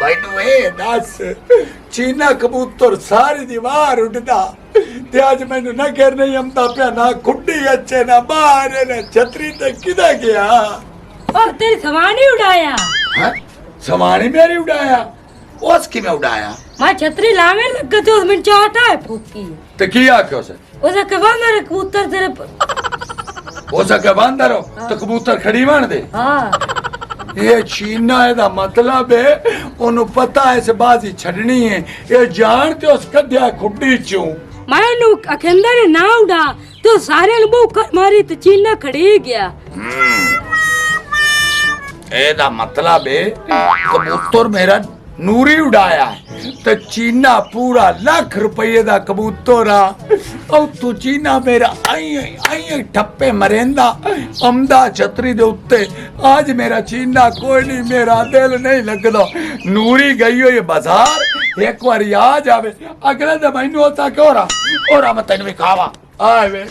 मैनू ए दस चीना कबूतर सारी दीवार उड़दा ते अज मैनू ना घर नहीं आंदा पिया ना खुड्डी अच्छे ना बाहर ना छतरी ते किदा गया और तेरी सामान ही उड़ाया हां सामान ही मेरी उड़ाया उस की मैं उड़ाया मैं छतरी लावे लग तो उसमें चाटा है फूकी ते की आख्यो उसे कहा मेरे कबूतर तेरे उसे के बंदर हो तो कबूतर खड़ी मान दे हां ये चीना एदा मतलब है ओनु पता है से बाजी छड़नी है ये जानते उस कद्या खुड्डी चूं मैनू अखेंदा ने ना उड़ा तो सारे ने भूख मारी तो चीना खड़ी गया एदा मतलब है कबूतर मेरा नूरी उड़ाया है तो चीना पूरा लाख रुपये दा कबूतर आ तू चीना मेरा आई ठप्पे मरेंदा अमदा छतरी दे उत्ते आज मेरा चीना कोई नहीं मेरा दिल नहीं लगदा नूरी गई हो ये बाजार एक बार आ जावे अगले दिन मैनू होता क्यों और मैं तेन भी खावा आए वे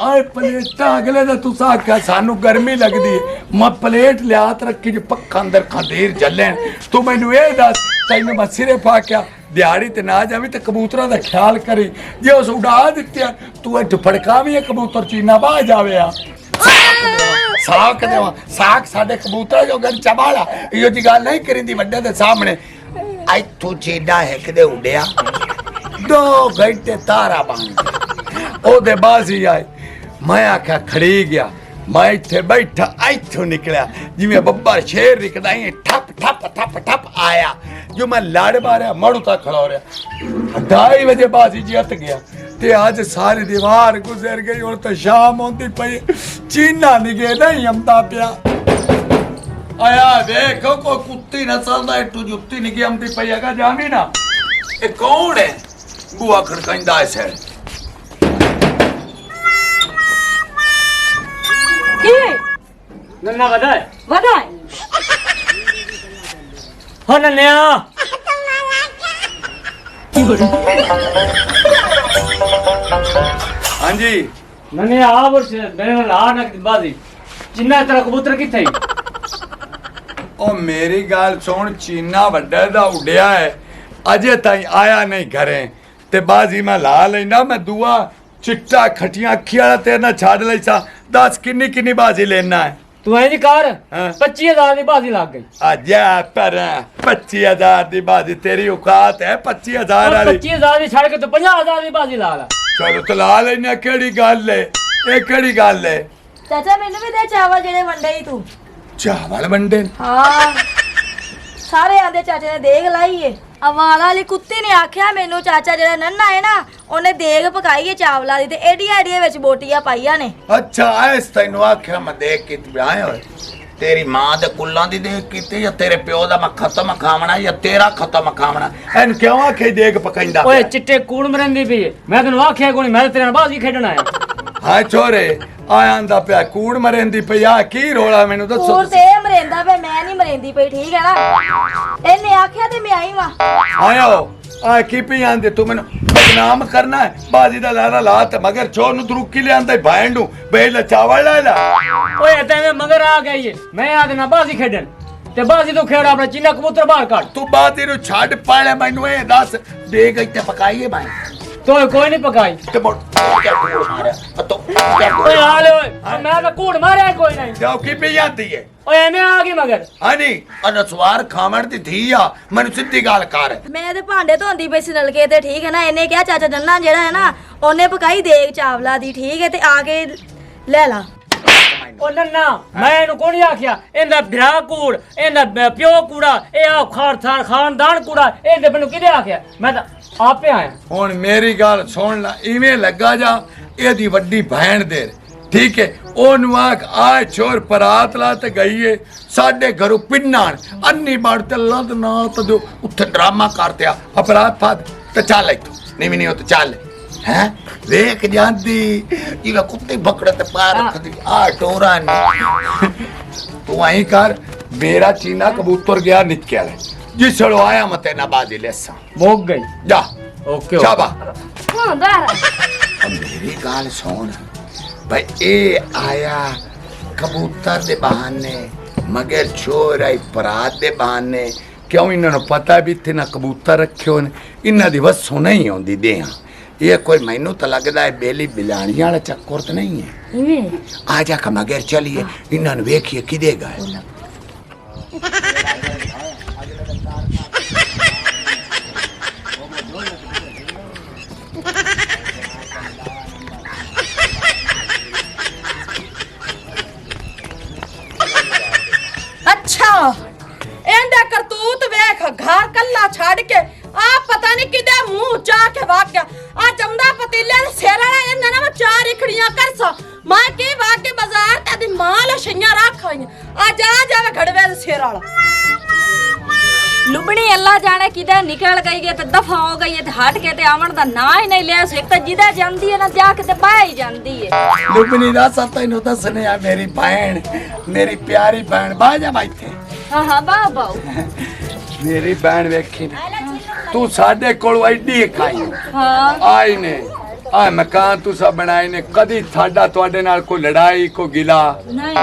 आए प्लेटा अगले दिन तुस आख्या सानू गर्मी लगदी मैं प्लेट लिया रखी जो पक्का अंदर खंदेर जलन तू मैनू ये दस तेन मैं सिरे पाक्या दिहाड़ी ते ना जावी ते कबूतरा दा ख्याल करी जे उस उड़ा दित्तिया तू इठ फड़कावी कबूतर चीना बाह जावे साख देवा साख साडे कबूतर जो घर चबाला इहो जी गल नहीं करिंदी वड्डे दे सामने आई तू चीना है कदे उड़िया 2 घंटे तारा बन ओदे बाजी आई मैं आख्या खड़ी गया मैं इत्थे बैठा इत्थों निकलिया जिवें बब्बर शेर निकलदा ही ठप ठप ठप ठप आया जो मैं लड़ मारिया मड़ू तक खड़ा हो रहा 2:30 बजे बाजी जित गया ते आज सारी दीवार गुजर गई और तो शाम होती पई चीना निगे नहीं आंदा पिया आया देखो कोई कुत्ती नस्ल दा इट्टू जुत्ती निगे आंदी पई अगा जावी ना ए कौन है बुआ खड़काइंदा है सर नन्ना वदाए हो नन्या हाँ जी नन्या आ वर्ष मेरे नाल आ ना बाजी चिन्ना तेरा कबूतर किथे ओ मेरी गाल सुन चीना वड्डे दा उड़िया है अजे ताई आया नहीं घरे ते बाजी मैं ला लेना मैं दुआ चिट्टा खटिया अखी वाला तेरे ना छाड़ लैसा 10 किन्नी बाजी लेना है तू इंज कर 25,000 दी बाजी लग गई आजा पर 25,000 दी बाजी तेरी औकात है 25,000 वाली 25,000 दी छड़ के तो 50,000 दी बाजी ला ला चलो तो ला लेना केड़ी गल है ए केड़ी गल है चाचा मैनू भी दे चावल जेड़े वंडे ही तू चावल वंडे हाँ सारे आंदे चाचे ने देग लाई है अवाला वाली कुत्ती ने आख्या मेनू चाचा जेड़ा नन्ना है ना ओने देग पकाई है चावला दी ते एडिया एडिया विच बोटियां पाईया ने अच्छा ऐस तैनू आख्या मैं देख के आए होए तेरी मां दे कुल्लां दी देख कीती या तेरे प्यो दा मैं खत्म खावना या तेरा खत्म खावना एन क्यों आखे देग पकाइंदा ओए चिट्टे कूड़ मरंदी पई मैं तैनू आख्या कोनी मैं तेरे नाल बाजी खेडण आया हां छोरे आयांदा पिया कूड़ मरेंदी पई आ की रोला मेनू दसो कूड़ ते मरेंदा पे मैं नहीं मरेंदी पई ठीक है ना एने आख्या ते मैं आई वां आयो आ की पी आंदे तू मेनू बदनाम करना है बाजी दा लारा लात मगर छोर नु दुरुकी ले आंदा भांडू बेल चावल ला ला ओए ते मगर आ गई है मैं आ देना बाजी खेडण ते बाजी तो खेड़ अपना चीना कबूतर बाहर काट तू बाजी नु छाड़ पाले मेनू ए दस दे गई ते पकाईए भाई तो कोई नहीं पकाई ते बोल क्या कूड़ मारे तो क्या ओए आ ले ओए मैं तो कूड़ मारे कोई नहीं जाओ की पी आंदी है ओए मैं आ गई मगर हानी अनसवार खावण दी थी आ मैनू सीधी गल कर मैं ते भांडे धोंदी पई सी नलके ते ठीक है ना इन्हें क्या चाचा नन्ना जेड़ा है ना ओने पकाई देग चावला दी ठीक है ते आके ले ला ओ नन्ना मैं इनु कोनी आख्या इंदा भरा कूड़ इंदा प्यो कूड़ा ए आ खार खानदान कूड़ा इंदे मैनू किदे आख्या मैं तो आपे आया हुण मेरी गल सुन ला इवें लगा जा एदी वड्डी भैन दे ठीक है ओनू आख आ छोर परात ला ते गई है साडे घरों पिन्नान अन्नी बाड़ ते लद ना तो उत्थे ड्रामा करते अपराध फाद ते चल इत्थों नहीं हो तो चल हैं देख जांदी इला कुत्ते बकड़े ते पैर रखदी आ टोरा ने तू आई कर मेरा चीना कबूतर गया निकल जिसड़ो आया मते ना बाजी लेसा मोक गई जा ओके शाबा हां दारा मेरी गाल सुन भाई ए आया कबूतर दे बहाने मगर चोर आई परात दे बहाने क्यों इन्होंने पता भी इतने कबूतर रखे हो इन्हों की वसों नहीं आती देहा ये कोई मैनू तो लगता है बेली बिलानी वाला चक्कर तो नहीं है आ जा का मगर चलिए इन्होंने वेखिए कि देगा अच्छा एंदा करतूत वेख घर कल्ला छाड़ के आ पता नहीं किदे मुंह चा के भाग गया आ चमड़ा पतीले दे सेरा एंदा ना चार इखड़ियां करसा मैं की भाग के बाजार ते दी माल छइयां रख आई आ जा जावे घड़वे दे सेरा वाला लुबणी अल्लाह जाने किधर निकल गई है तो दफा हो गई है तो हट के ते आवन दा ना ही नहीं लिया एक तो जिदा जांदी है ना जाके ते बाह ही जांदी है लुबनी दा तैनू दसने आ मेरी बहन मेरी प्यारी बहन बाजा बैठे हां बाऊ मेरी बहन वेखी तू साडे कोल एडी खाई हां आई ने आ मकान तुसा बनाए ने कदी साडा ਤੁਹਾਡੇ ਨਾਲ ਕੋਈ ਲੜਾਈ ਕੋਈ ਗਿਲਾ नहीं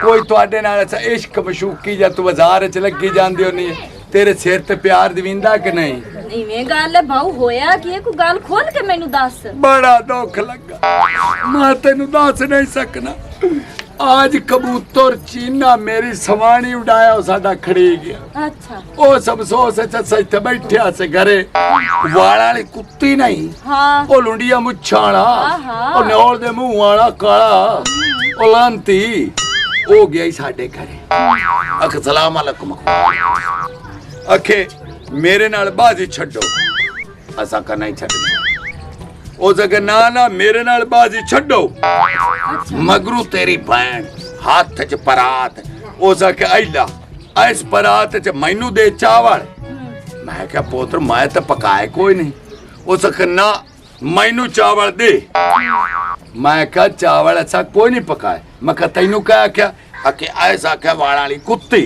ਕੋਈ ਤੁਹਾਡੇ ਨਾਲ ਅੱਛਾ ਇਸ਼ਕ ਮਸ਼ੂਕੀ ਜਾਂ ਤੂੰ ਬਾਜ਼ਾਰ ਚ ਲੱਗੀ ਜਾਂਦੀ ਹੋਣੀ तेरे सिर ते प्यार दिविंदा कि नहीं इवें गल है बाऊ होया कि कोई गल खोल के मैनू दस बड़ा दुख लगा मैं तेनू दस नहीं सकना आज कबूतर चीना मेरी सवानी उड़ाया साडा खड़ी गया अच्छा ओ सब अफसोस सच बैठा से घरे वाला वाली कुत्ती नहीं हां ओ लुंडिया मुच्छा वाला ओ नौल दे मुंह वाला काला ओ लांती ओ गया साडे घरे अख सलाम अलैकुम अखे मेरे नाल बाजी छड्डो असा का नहीं छड्डना ओ जगह ना ना मेरे नाल बाजी छड्डो मगरू तेरी बहन हाथ च परात ओ सके आइला इस परात च मैनू दे चावल मैं क्या पुत्र मैं तो पकाए कोई नहीं ओ सके ना मैनू चावल दे मैं क्या चावल ऐसा कोई नहीं पकाए मैं क्या तैनू क्या क्या आके ऐसा क्या वाला वाली कुत्ती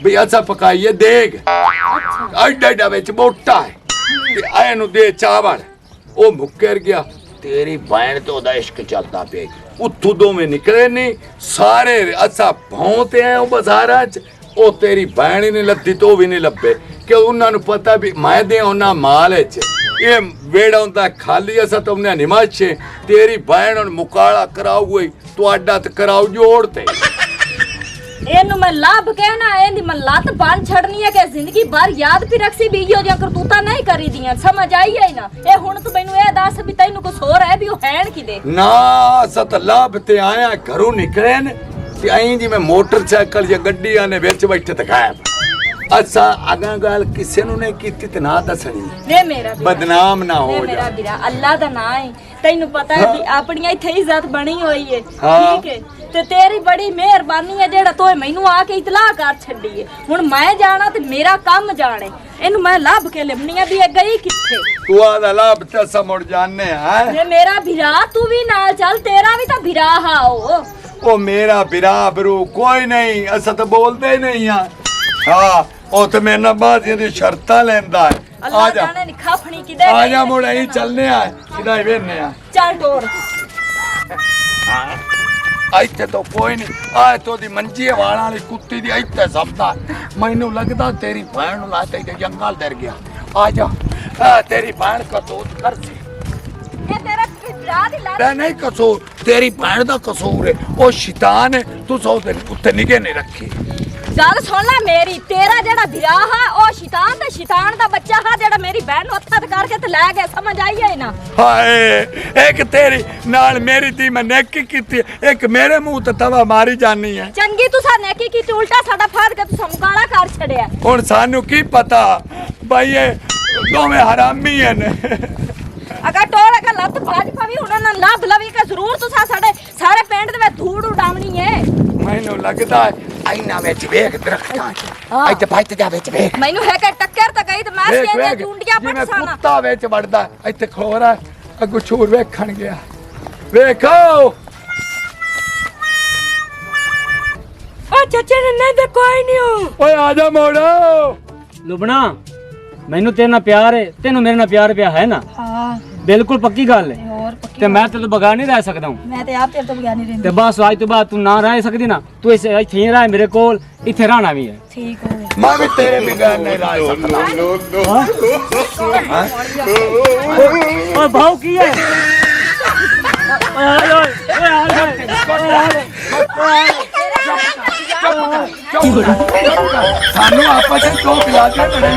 भी अच्छा पकाइए देग एडा एडा विच मोटा है ते एनू दे चावल ओ मुक्कर गया तेरी बहन तो ओदा इश्क चलता पे उथू दोवें निकले नहीं सारे अच्छा भौंते हैं ओ बाजारां च ओ तेरी बहन ही नहीं लद्दी तो भी नहीं लब्बे कि उन्हां नू पता भी मैं दे ओना माल च ये वेड़ा हुंदा खाली असा तुमने निमाशे तेरी बहन हुन मुकाला कराऊ हुई तुआडा ते कराऊ जोड़ते एनु मैं लाभ कहना एंदी मैं लत बांध छड़नी है कि जिंदगी भर याद भी रखसी भी यो जो करतूता नहीं करी दियां समझ आई है ना ए हुन तू मैनू ए दस भी तैनू को सो रहा है भी ओ हैन किदे ना सत लाभ ते आया घरों निकले ने ते आई जी मैं मोटरसाइकिल या गड्डी आने विच बैठे ते गायब अच्छा अगा गल किसे नु नहीं कीती ते ना दसनी वे मेरा बदनाम ना हो मेरा बिरा अल्लाह दा ना है तैनू पता है भी अपनी इथे इज्जत बनी हुई है हाँ। ठीक है ते तेरी बड़ी मेहरबानी है जेड़ा तोए मैनू आके इतला कर छड्डी है हुन मैं जाना ते मेरा काम जाने इनु मैं लाभ के लेमनी है भी ए गई किथे तू आदा लाभ ते समझ जाने है ये मेरा बिरा तू भी नाल चल तेरा भी तो बिरा हा ओ मेरा बिरा बरू कोई नहीं असा तो बोलते ही नहीं हां हां ओ ते मेरे ना बाजी दी शर्तां लेंदा है अल्लाह जाने नी खाफणी किदे आ जा मुड़ आई चलने आ किदा वेने आ चल टोर ਇੱਥੇ तो कोई नहीं आ तो दी मंजी वाला वाली कुत्ती दी ਇੱਥੇ सबदा ਮੈਨੂੰ ਲੱਗਦਾ तेरी बहन ਨੂੰ ਲਾਤੇ ਤੇ ਜੰਗਲ डर गया आ जा तेरी बहन का तो कर से ये तेरा बिरा दी लात नहीं कसूर तेरी बहन दा कसूर है ओ शैतान है तू सौ दिन उत्ते निगे नहीं रखी गल सुन ले मेरी तेरा जेड़ा बिरा हा ओ शैतान दा बच्चा हा जेड़ा मेरी बहन नु हत्थ करके ते ले गया समझ आई है ना हाय एक तेरी नाल मेरी दी मैं नेकी कीती एक मेरे मुंह ते तवा मारी जानी है चंगी तुसा नेकी कीती उल्टा साडा फाड़ के तू समकाला कर छड़िया हुन सानू की पता भाई ये दोवें हरामी हैं अगर टोर अगर लत भाज पवी उन्हां ना लाभ लवी के जरूर तुसा सारे पिंड दे धूड़ उडावनी है मैनू लगदा है आईना विच वेख दरख्तां ਇੱਥੇ ਭਾਈ ਜਾ ਵਿੱਚ ਵੇਖ मैनू है के टक्कर त गई ते मैं सीधे चुंडियां पटसाना ਕੁੱਤਾ ਵਿੱਚ ਵੜਦਾ ਇੱਥੇ ਖਲੋਰਾ ਅੱਗੋਂ ਛੂਰ ਵੇਖਣ ਗਿਆ ਵੇਖੋ ओ चाचा ने नहीं तो कोई नहीं हो ਓਏ ਆ ਜਾ ਮੋੜੋ लुबना मैनू तेरे नाल प्यार है तेनू मेरे नाल प्यार पिया है ना हां बिल्कुल पक्की गल है और पक्की ਤੇ ਮੈਂ ਤੇਰੇ ਤੋਂ ਬਗੈਰ ਨਹੀਂ ਰਹਿ ਸਕਦਾ ਹੂੰ ਮੈਂ ਤੇ ਆਪ ਤੇਰੇ ਤੋਂ ਬਗੈਰ ਨਹੀਂ ਰਹਿੰਦੀ ਤੇ ਬਸ ਅੱਜ ਤੋਂ ਬਾਅਦ ਤੂੰ ਨਾ ਰਹਿ ਸਕਦੀ ਨਾ ਤੂੰ ਇੱਥੇ ਹੀ ਰਹਿ ਮੇਰੇ ਕੋਲ ਇੱਥੇ ਰਹਿਣਾ ਵੀ ਹੈ ਠੀਕ ਹੋ ਗਿਆ मैं भी तेरे बगैर नहीं रह सकता ਓਏ ਭਾਉ ਕੀ ਹੈ सानू आपस में दो पिलाते पड़े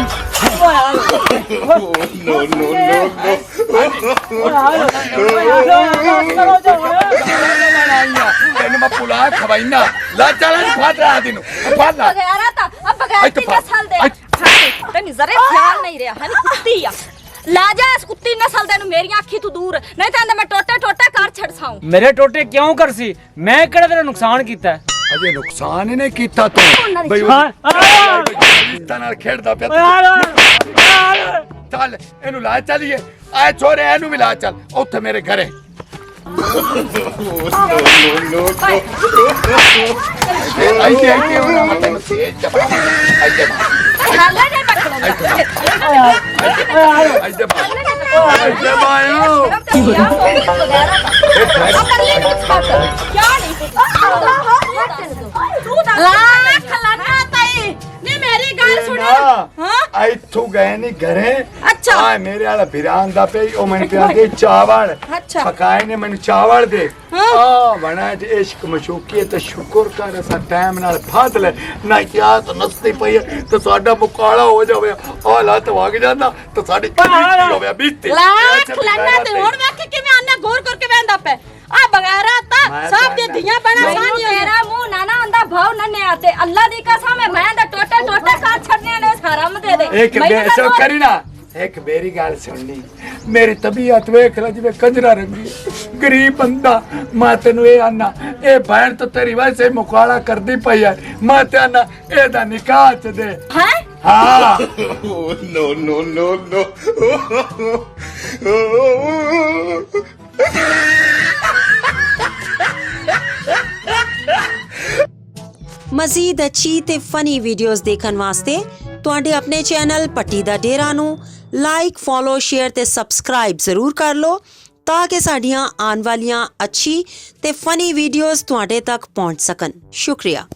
तेन मैं पुला खवाईना ला चल फाट रहा तेन फाट ला बगैर आता अब बगैर की नस्ल दे तनी जरे ख्याल नहीं रहा हनी कुत्ती आ ला जा इस कुत्ती नस्ल दे नु मेरी आंखी तू दूर नहीं तां मैं टोटे टोटे कर छड़ साऊं ਮੇਰੇ ਟੋਟੇ ਕਿਉਂ ਕਰਸੀ ਮੈਂ ਕਿਹੜਾ ਤੇਰਾ ਨੁਕਸਾਨ ਕੀਤਾ ਹੈ अजे नुकसान ही नहीं कीता तू भाई इतना नाल खेड़दा पिया चल एनु ला चलिए आए छोरे एनु भी ला चल ओथे मेरे घरे आइते आइते होना मत तेज जबा आइते हाले नहीं पकड़ो आइते आइते भाइयों क्या नहीं लाख लाना ताई नी मेरी गल सुन हां इथों गए नहीं घरे अच्छा। आ मेरे वाला भिरान दा पे ओ मैंने पिया दे चावल अच्छा। पकाए ने मैंने चावल दे हाँ। आ बना ते इश्क मशूकी ते शुक्र कर सा टाइम नाल फाद ले ना क्या तो नस्ती पई तो साडा मुकाला हो जावे आ लत वग जांदा तो साडी बीती होवे बीती लाख लाना ते हुन वेख किवें आने गौर करके वेंदा पे आ बगैर आता सब दे धियां बना सानी तेरा मुंह ना ना आंदा भाव नन्ने आते अल्लाह दी कसम है मैं दा टोटे टोटे कर छड़ने ने हराम दे दे एक बेसो करी ना एक मेरी गाल सुननी मेरी तबीयत वेख ला जिवे कंजरा रंगी गरीब बंदा मैं तेनु ए आना ए भैन तो तेरी वैसे मुकाला करदी पई है मैं ते आना एदा निकाह च दे हैं हां ਮਜ਼ੀਦ ਅੱਛੀ ਤੇ ਫਨੀ ਵੀਡੀਓਜ਼ ਦੇਖਣ ਵਾਸਤੇ ਤੁਹਾਡੇ ਆਪਣੇ ਚੈਨਲ ਪੱਟੀ ਦਾ ਡੇਰਾ ਨੂੰ ਲਾਈਕ ਫੋਲੋ ਸ਼ੇਅਰ ਤੇ ਸਬਸਕ੍ਰਾਈਬ ਜ਼ਰੂਰ ਕਰ ਲਓ ਤਾਂ ਕਿ ਸਾਡੀਆਂ ਆਉਣ ਵਾਲੀਆਂ ਅੱਛੀ ਤੇ ਫਨੀ ਵੀਡੀਓਜ਼ ਤੁਹਾਡੇ ਤੱਕ ਪਹੁੰਚ ਸਕਣ। ਸ਼ੁਕਰੀਆ।